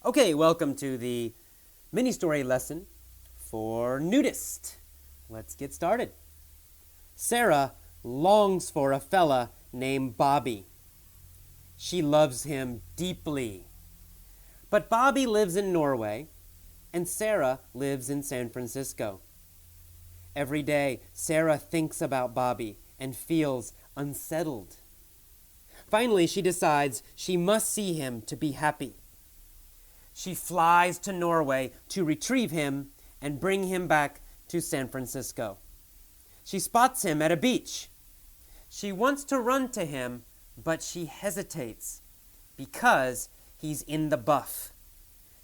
Okay, welcome to the mini-story lesson for Nudist. Let's get started. Sarah longs for a fella named Bobby. She loves him deeply. But Bobby lives in Norway, and Sarah lives in San Francisco. Every day, Sarah thinks about Bobby and feels unsettled. Finally, she decides she must see him to be happy. She flies to Norway to retrieve him and bring him back to San Francisco. She spots him at a beach. She wants to run to him, but she hesitates because he's in the buff.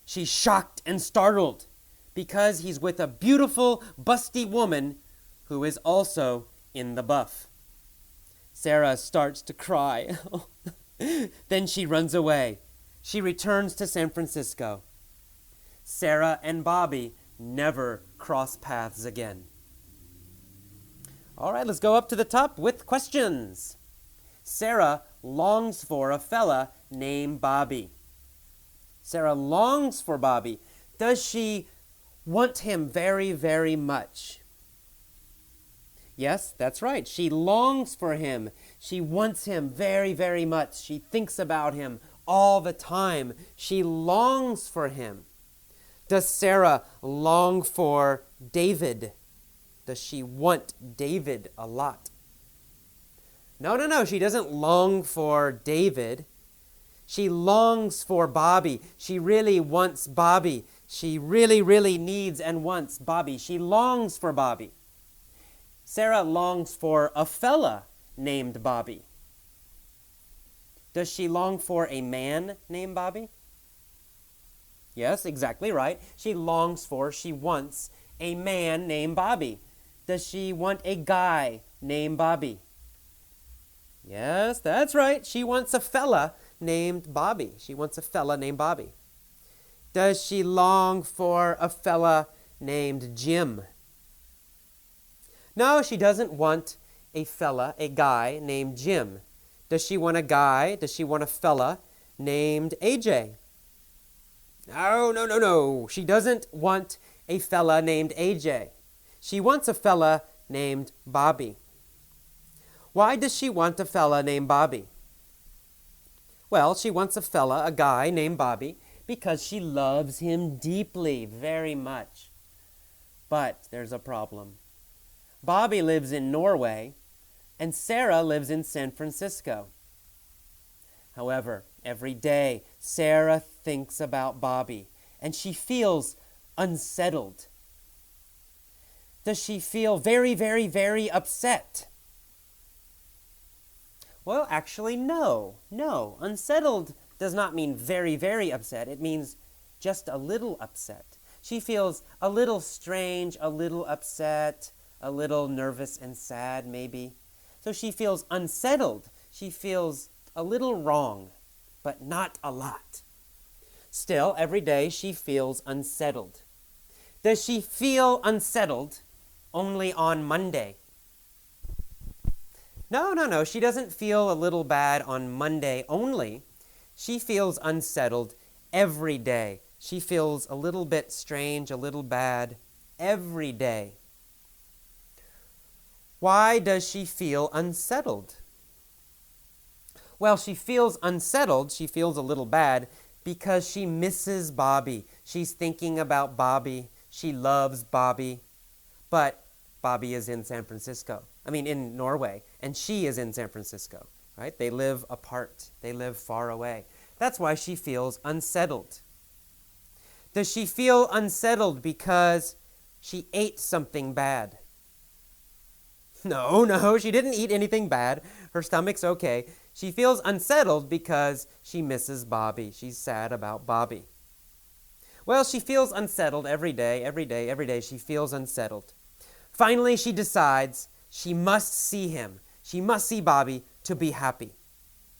She's shocked and startled because he's with a beautiful, busty woman who is also in the buff. Sarah starts to cry. Then she runs away. She returns to San Francisco. Sarah and Bobby never cross paths again. All right, let's go up to the top with questions. Sarah longs for a fella named Bobby. Sarah longs for Bobby. Does she want him very, very much? Yes, that's right. She longs for him. She wants him very, very much. She thinks about him all the time. She longs for him. Does Sarah long for David? Does she want David a lot? No, she doesn't long for David. She longs for Bobby. She really wants Bobby. She really, really needs and wants Bobby. She longs for Bobby. Sarah longs for a fella named Bobby. Does she long for a man named Bobby? Yes, exactly right. She wants a man named Bobby. Does she want a guy named Bobby? Yes, that's right. She wants a fella named Bobby. She wants a fella named Bobby. Does she long for a fella named Jim? No, she doesn't want a guy named Jim. Does she want a fella named AJ? No. She doesn't want a fella named AJ. She wants a fella named Bobby. Why does she want a fella named Bobby? Well, she wants a guy named Bobby, because she loves him deeply, very much. But there's a problem. Bobby lives in Norway, and Sarah lives in San Francisco. However, every day, Sarah thinks about Bobby, and she feels unsettled. Does she feel very, very, very upset? Well, actually, no. Unsettled does not mean very, very upset. It means just a little upset. She feels a little strange, a little upset, a little nervous and sad, maybe. So she feels unsettled. She feels a little wrong, but not a lot. Still, every day she feels unsettled. Does she feel unsettled only on Monday? No. She doesn't feel a little bad on Monday only. She feels unsettled every day. She feels a little bit strange, a little bad every day. Why does she feel unsettled? Well, she feels unsettled, she feels a little bad, because she misses Bobby. She's thinking about Bobby. She loves Bobby. But Bobby is in in Norway, and she is in San Francisco, right? They live apart. They live far away. That's why she feels unsettled. Does she feel unsettled because she ate something bad? No, she didn't eat anything bad. Her stomach's okay. She feels unsettled because she misses Bobby. She's sad about Bobby. Well, she feels unsettled every day. She feels unsettled. Finally, she decides she must see him. She must see Bobby to be happy.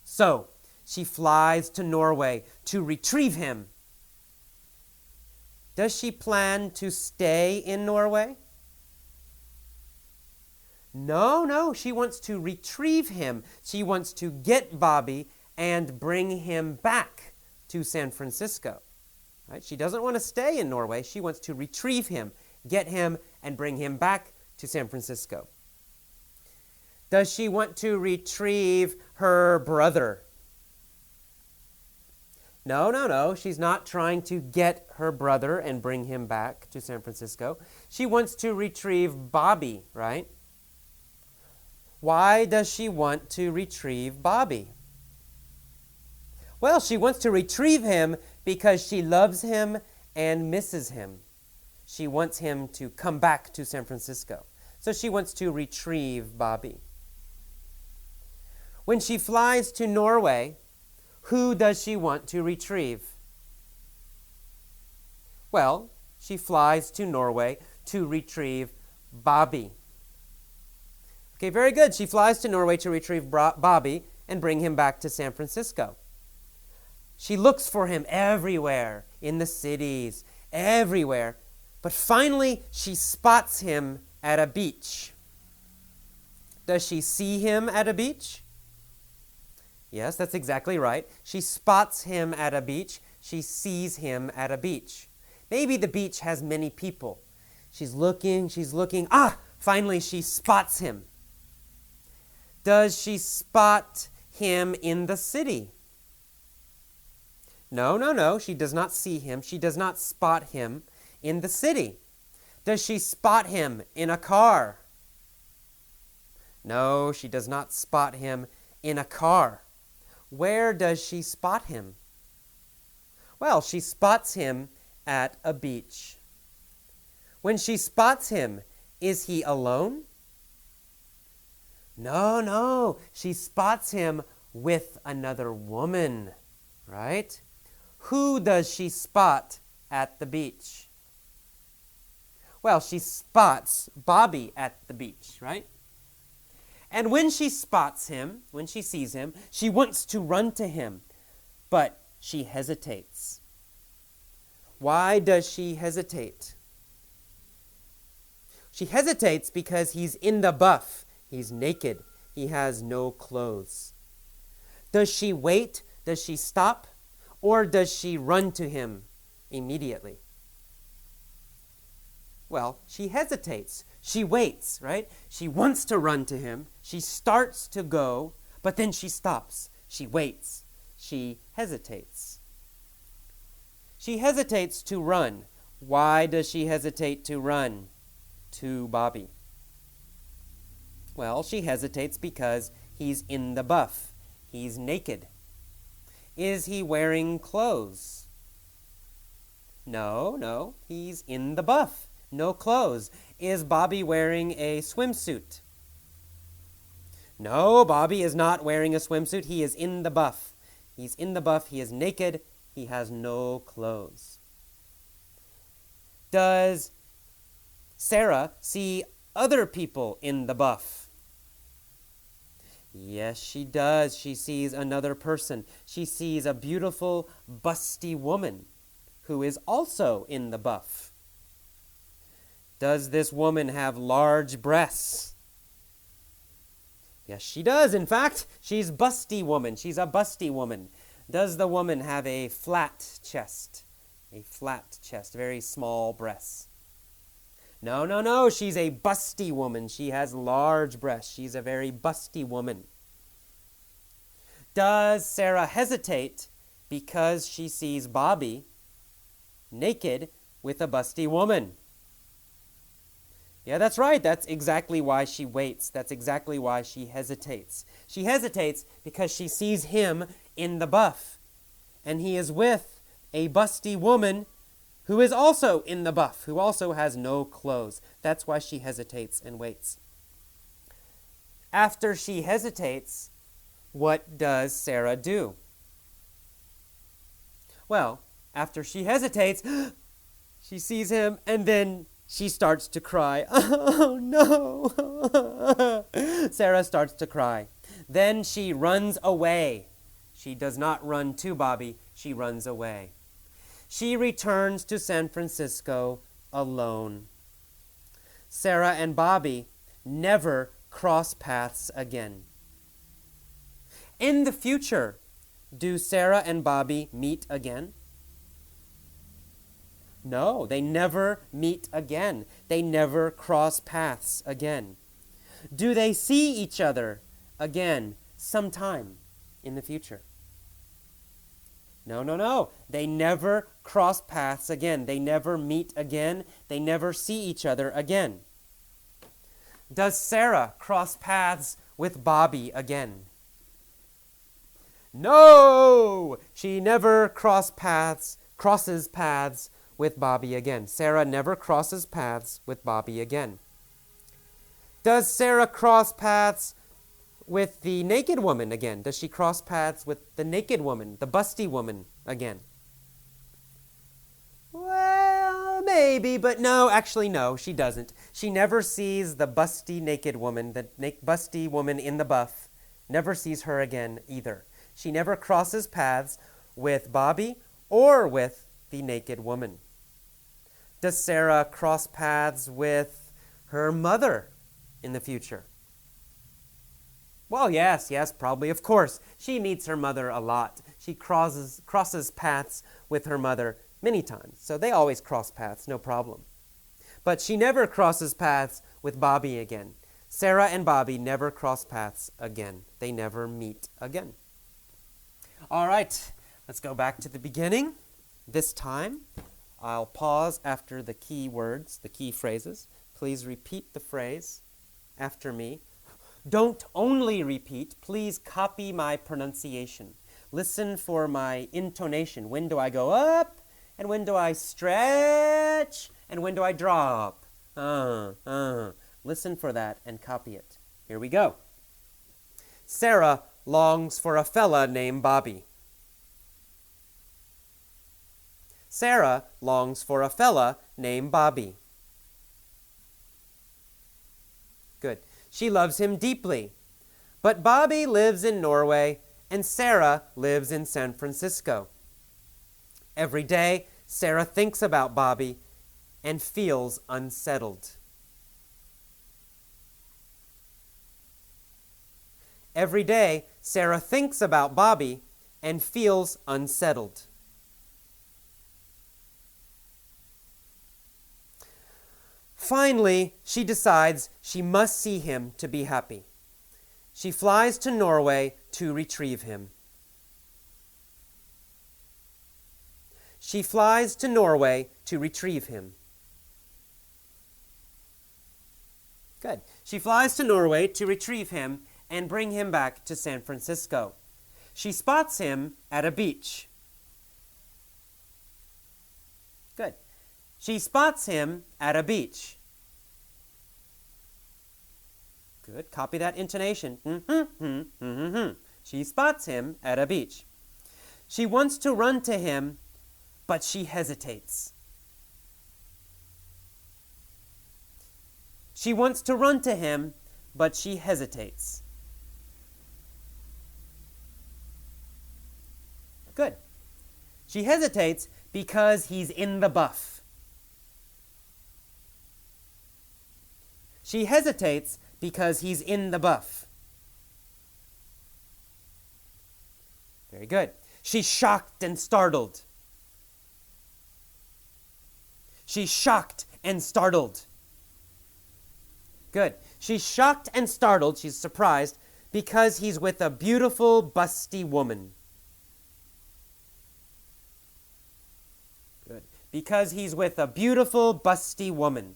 So, she flies to Norway to retrieve him. Does she plan to stay in Norway? No, she wants to retrieve him. She wants to get Bobby and bring him back to San Francisco. Right? She doesn't want to stay in Norway. She wants to retrieve him, get him, and bring him back to San Francisco. Does she want to retrieve her brother? No. She's not trying to get her brother and bring him back to San Francisco. She wants to retrieve Bobby, right? Why does she want to retrieve Bobby? Well, she wants to retrieve him because she loves him and misses him. She wants him to come back to San Francisco. So she wants to retrieve Bobby. When she flies to Norway, who does she want to retrieve? Well, she flies to Norway to retrieve Bobby. Okay, very good. She flies to Norway to retrieve Bobby and bring him back to San Francisco. She looks for him everywhere, in the cities, everywhere. But finally, she spots him at a beach. Does she see him at a beach? Yes, that's exactly right. She spots him at a beach. She sees him at a beach. Maybe the beach has many people. She's looking. Finally she spots him. Does she spot him in the city? No. She does not see him. She does not spot him in the city. Does she spot him in a car? No, she does not spot him in a car. Where does she spot him? Well, she spots him at a beach. When she spots him, is he alone? No. She spots him with another woman, right? Who does she spot at the beach? Well, she spots Bobby at the beach, right? And when she spots him, when she sees him, she wants to run to him, but she hesitates. Why does she hesitate? She hesitates because he's in the buff. He's naked. He has no clothes. Does she wait? Does she stop? Or does she run to him immediately? Well, she hesitates. She waits, right? She wants to run to him. She starts to go, but then she stops. She waits. She hesitates. She hesitates to run. Why does she hesitate to run to Bobby? Well, she hesitates because he's in the buff. He's naked. Is he wearing clothes? No. He's in the buff. No clothes. Is Bobby wearing a swimsuit? No, Bobby is not wearing a swimsuit. He is in the buff. He's in the buff. He is naked. He has no clothes. Does Sarah see other people in the buff? Yes, she does. She sees another person. She sees a beautiful, busty woman who is also in the buff. Does this woman have large breasts? Yes, she does. In fact, she's busty woman. She's a busty woman. Does the woman have a flat chest? A flat chest, very small breasts. No. She's a busty woman. She has large breasts. She's a very busty woman. Does Sarah hesitate because she sees Bobby naked with a busty woman? Yeah, that's right. That's exactly why she waits. That's exactly why she hesitates. She hesitates because she sees him in the buff, and he is with a busty woman who is also in the buff, who also has no clothes. That's why she hesitates and waits. After she hesitates, what does Sarah do? Well, after she hesitates, she sees him and then she starts to cry. Oh no! Sarah starts to cry. Then she runs away. She does not run to Bobby, she runs away. She returns to San Francisco alone. Sarah and Bobby never cross paths again. In the future, do Sarah and Bobby meet again? No, they never meet again. They never cross paths again. Do they see each other again sometime in the future? No, no, no. They never cross paths again. They never meet again. They never see each other again. Does Sarah cross paths with Bobby again? No! She never crosses paths with Bobby again. Sarah never crosses paths with Bobby again. Does Sarah cross paths with the naked woman again? Does she cross paths with the naked woman, the busty woman again? Well, maybe, but no, actually no, she doesn't. She never sees the busty naked woman, the busty woman in the buff, never sees her again either. She never crosses paths with Bobby or with the naked woman. Does Sarah cross paths with her mother in the future? Well, yes, probably, of course. She meets her mother a lot. She crosses paths with her mother many times. So they always cross paths, no problem. But she never crosses paths with Bobby again. Sarah and Bobby never cross paths again. They never meet again. All right, let's go back to the beginning. This time, I'll pause after the key words, the key phrases. Please repeat the phrase after me. Don't only repeat, please copy my pronunciation. Listen for my intonation. When do I go up? And when do I stretch? And when do I drop? Listen for that and copy it. Here we go. Sarah longs for a fella named Bobby. Sarah longs for a fella named Bobby. Good. She loves him deeply. But Bobby lives in Norway and Sarah lives in San Francisco. Every day, Sarah thinks about Bobby and feels unsettled. Every day, Sarah thinks about Bobby and feels unsettled. Finally, she decides she must see him to be happy. She flies to Norway to retrieve him. She flies to Norway to retrieve him. Good. She flies to Norway to retrieve him and bring him back to San Francisco. She spots him at a beach. Good. She spots him at a beach. Good. Copy that intonation. She spots him at a beach. She wants to run to him, but she hesitates. She wants to run to him, but she hesitates. Good. She hesitates because he's in the buff. She hesitates because he's in the buff. Very good. She's shocked and startled. She's shocked and startled. Good. She's shocked and startled, she's surprised, because he's with a beautiful, busty woman. Good. Because he's with a beautiful, busty woman.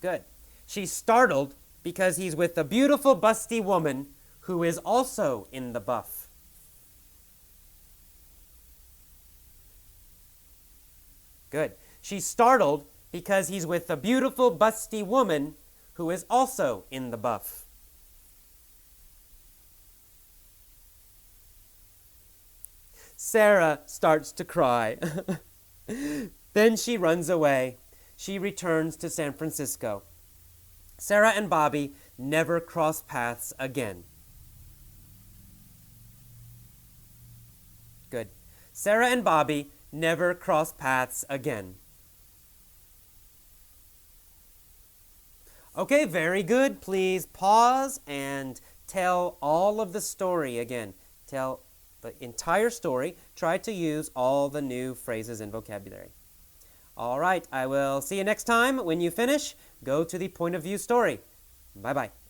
Good. She's startled because he's with a beautiful, busty woman who is also in the buff. Good. She's startled because he's with a beautiful, busty woman who is also in the buff. Sarah starts to cry. Then she runs away. She returns to San Francisco. Sarah and Bobby never cross paths again. Good. Sarah and Bobby never cross paths again. Okay, very good. Please pause and tell all of the story again. Tell the entire story. Try to use all the new phrases and vocabulary. All right, I will see you next time. When you finish, go to the point of view story. Bye-bye.